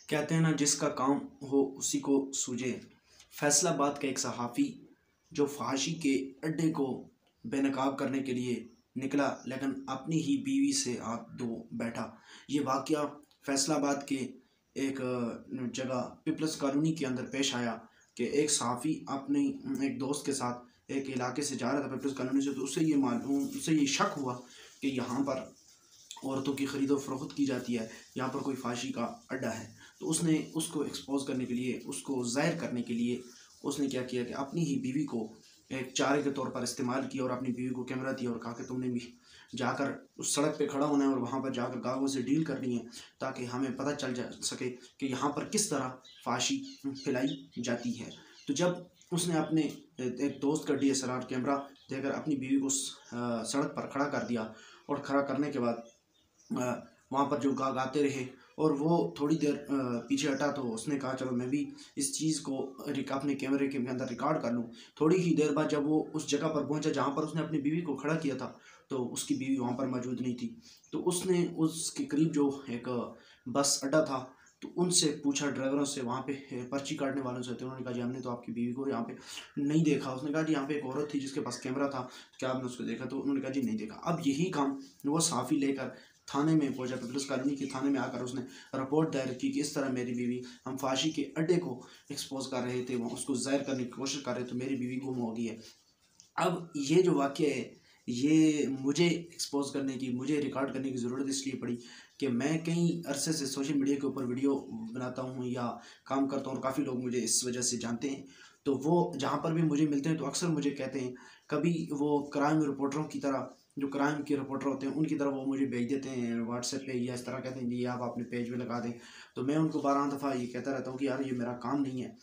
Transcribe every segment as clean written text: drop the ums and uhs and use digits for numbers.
कहते हैं ना, जिसका काम हो उसी को सूझे। फैसलाबाद का एक सहाफ़ी जो फहाशी के अड्डे को बेनकाब करने के लिए निकला, लेकिन अपनी ही बीवी से हाथ धो बैठा। ये वाक़या फैसलाबाद के एक जगह पीपल्स कॉलोनी के अंदर पेश आया कि एक सहाफ़ी अपने एक दोस्त के साथ एक इलाके से जा रहा था पीपल्स कॉलोनी से, तो उसे ये शक हुआ कि यहाँ पर औरतों की ख़रीदो फ़रोख्त की जाती है, यहाँ पर कोई फाशी का अड्डा है। तो उसने उसको एक्सपोज़ करने के लिए, उसको ज़ाहिर करने के लिए उसने क्या किया कि अपनी ही बीवी को एक चारे के तौर पर इस्तेमाल किया और अपनी बीवी को कैमरा दिया और कहा कि तुमने भी जाकर उस सड़क पे खड़ा होना है और वहाँ पर जाकर गाँवों से डील करनी है, ताकि हमें पता चल जा सके कि यहाँ पर किस तरह फाशी फैलाई जाती है। तो जब उसने अपने एक दोस्त का DSLR कैमरा देकर अपनी बीवी को सड़क पर खड़ा कर दिया और खड़ा करने के बाद वहाँ पर जो गाते रहे और वो थोड़ी देर पीछे हटा, तो उसने कहा चलो मैं भी इस चीज़ को अपने कैमरे के अंदर रिकॉर्ड कर लूँ। थोड़ी ही देर बाद जब वो उस जगह पर पहुँचा जहाँ पर उसने अपनी बीवी को खड़ा किया था, तो उसकी बीवी वहाँ पर मौजूद नहीं थी। तो उसने उसके करीब जो एक बस अड्डा था, तो उनसे पूछा, ड्राइवरों से, वहाँ पे पर्ची काटने वालों से, तो उन्होंने कहा जी हमने तो आपकी बीवी को यहाँ पे नहीं देखा। उसने कहा जी यहाँ पे एक औरत थी जिसके पास कैमरा था, क्या आपने उसको देखा? तो उन्होंने कहा जी नहीं देखा। अब यही काम वो साफ़ी लेकर थाने में पहुंचा, पीपल्स कॉलोनी के थाने में आकर उसने रिपोर्ट दायर की कि इस तरह मेरी बीवी, हम फाशी के अड्डे को एक्सपोज कर रहे थे, वहाँ उसको ज़ाहिर करने की कोशिश कर रहे थे, तो मेरी बीवी गुम हो गई है। अब ये जो वाक़या है, ये मुझे एक्सपोज करने की, मुझे रिकॉर्ड करने की ज़रूरत इसलिए पड़ी कि मैं कई अरसे से सोशल मीडिया के ऊपर वीडियो बनाता हूँ या काम करता हूँ और काफ़ी लोग मुझे इस वजह से जानते हैं। तो वो जहाँ पर भी मुझे मिलते हैं तो अक्सर मुझे कहते हैं, कभी वो क्राइम रिपोर्टरों की तरह, जो क्राइम के रिपोर्टर होते हैं उनकी तरह वो मुझे भेज देते हैं व्हाट्सएप पे, या इस तरह कहते हैं जी आप अपने पेज पे लगा दें। तो मैं उनको 12 दफ़ा ये कहता रहता हूँ कि यार ये मेरा काम नहीं है।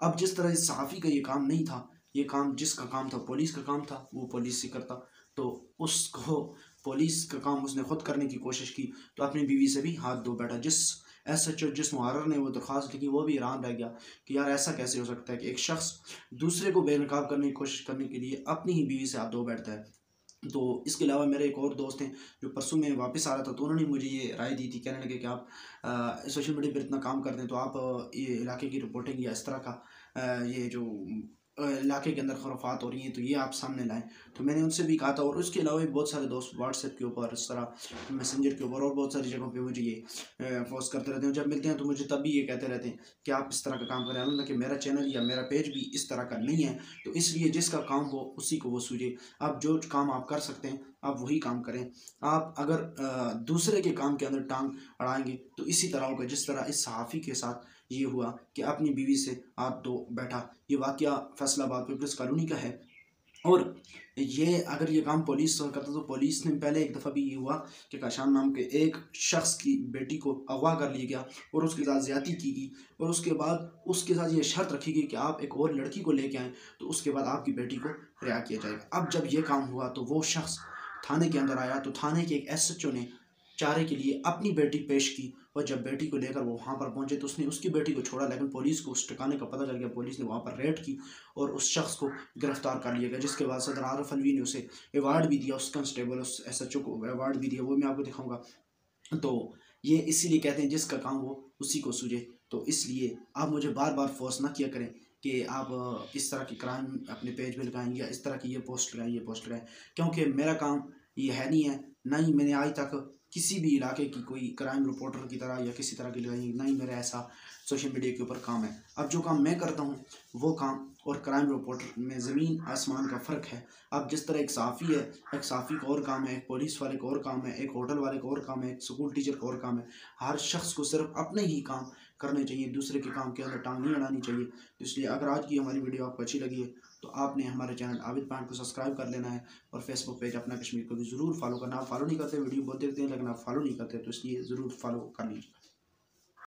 अब जिस तरह इस सहाफ़ी का ये काम नहीं था, ये काम जिसका काम था, पुलिस का काम था, वो पुलिस से करता, तो उसको पुलिस का काम उसने खुद करने की कोशिश की, तो अपनी बीवी से भी हाथ धो बैठा। जिस SHO, जिस मुहर्रिर ने वो दरख्वास्त लिखी, वो भी हैरान रह गया कि यार ऐसा कैसे हो सकता है कि एक शख्स दूसरे को बेनकाब करने की कोशिश करने के लिए अपनी ही बीवी से हाथ धो बैठता है। तो इसके अलावा मेरे एक और दोस्त हैं जो परसों में वापस आ रहा था, तो उन्होंने मुझे ये राय दी थी, कहने लगे कि आप सोशल मीडिया पर इतना काम करते हैं, तो आप ये इलाके की रिपोर्टिंग या इस तरह का ये जो इलाके के अंदर खुराफात हो रही हैं, तो ये आप सामने लाएं। तो मैंने उनसे भी कहा था, और उसके अलावा भी बहुत सारे दोस्त व्हाट्सएप के ऊपर, इस तरह मैसेंजर के ऊपर और बहुत सारी जगहों पे मुझे ये पोस्ट करते रहते हैं। जब मिलते हैं तो मुझे तब भी ये कहते रहते हैं कि आप इस तरह का काम करें, हालांकि मेरा चैनल या मेरा पेज भी इस तरह का नहीं है। तो इसलिए जिसका काम हो उसी को वो सूझे। आप जो काम आप कर सकते हैं आप वही काम करें। आप अगर दूसरे के काम के अंदर टांग अड़ाएंगे तो इसी तरह होगा जिस तरह इस सहाफ़ी के साथ ये हुआ कि अपनी बीवी से हाथ धो बैठा। ये वाक़या फैसलाबाद पीपल्स कॉलोनी का है। और ये अगर ये काम पुलिस करता तो पुलिस ने पहले एक दफ़ा भी ये हुआ कि काशान नाम के एक शख्स की बेटी को अगवा कर लिया गया और उसके साथ ज़्यादती की गई, और उसके बाद उसके साथ ये शर्त रखी गई कि आप एक और लड़की को लेके आएँ, तो उसके बाद आपकी बेटी को रिहा किया जाएगा। अब जब ये काम हुआ तो वो शख्स थाने के अंदर आया, तो थाने के एक SHO ने चारे के लिए अपनी बेटी पेश की, और जब बेटी को लेकर वो वहाँ पर पहुँचे तो उसने उसकी बेटी को छोड़ा, लेकिन पुलिस को उस ठिकाने का पता चल गया। पुलिस ने वहाँ पर रेड की और उस शख्स को गिरफ्तार कर लिया गया, जिसके बाद सदर आरिफ अलवी ने उसे अवार्ड भी दिया, उस कंस्टेबल, उस SHO को अवार्ड भी दिया, वो मैं आपको दिखाऊंगा। तो ये इसीलिए कहते हैं जिसका काम हो उसी को सूझे। तो इसलिए आप मुझे बार बार फोर्स ना किया करें कि आप इस तरह की क्राइम अपने पेज पे लगाएं या इस तरह की ये पोस्ट लगाएं, ये पोस्ट लगाएं, क्योंकि मेरा काम ये है नहीं है। ना ही मैंने आज तक किसी भी इलाके की कोई क्राइम रिपोर्टर की तरह या किसी तरह की लगाई, ना ही मेरा ऐसा सोशल मीडिया के ऊपर काम है। अब जो काम मैं करता हूँ वो काम और क्राइम रिपोर्टर में ज़मीन आसमान का फ़र्क है। अब जिस तरह एक सहाफ़ी है, एक सहाफ़ी का और काम है, एक पुलिस वाले का और काम है, एक होटल वाले का और काम है, एक स्कूल टीचर का और काम है। हर शख्स को सिर्फ अपने ही काम करने चाहिए, दूसरे के काम के अंदर टांग नहीं अड़ानी चाहिए। तो इसलिए अगर आज की हमारी वीडियो आपको अच्छी लगी है तो आपने हमारे चैनल आबिद पॉइंट को सब्सक्राइब कर लेना है, और फेसबुक पेज अपना कश्मीर को भी ज़रूर फॉलो करना। आप फॉलो नहीं करते, वीडियो बहुत देखते हैं लेकिन आप फॉलो नहीं करते, तो इसलिए ज़रूर फॉलो कर लीजिए।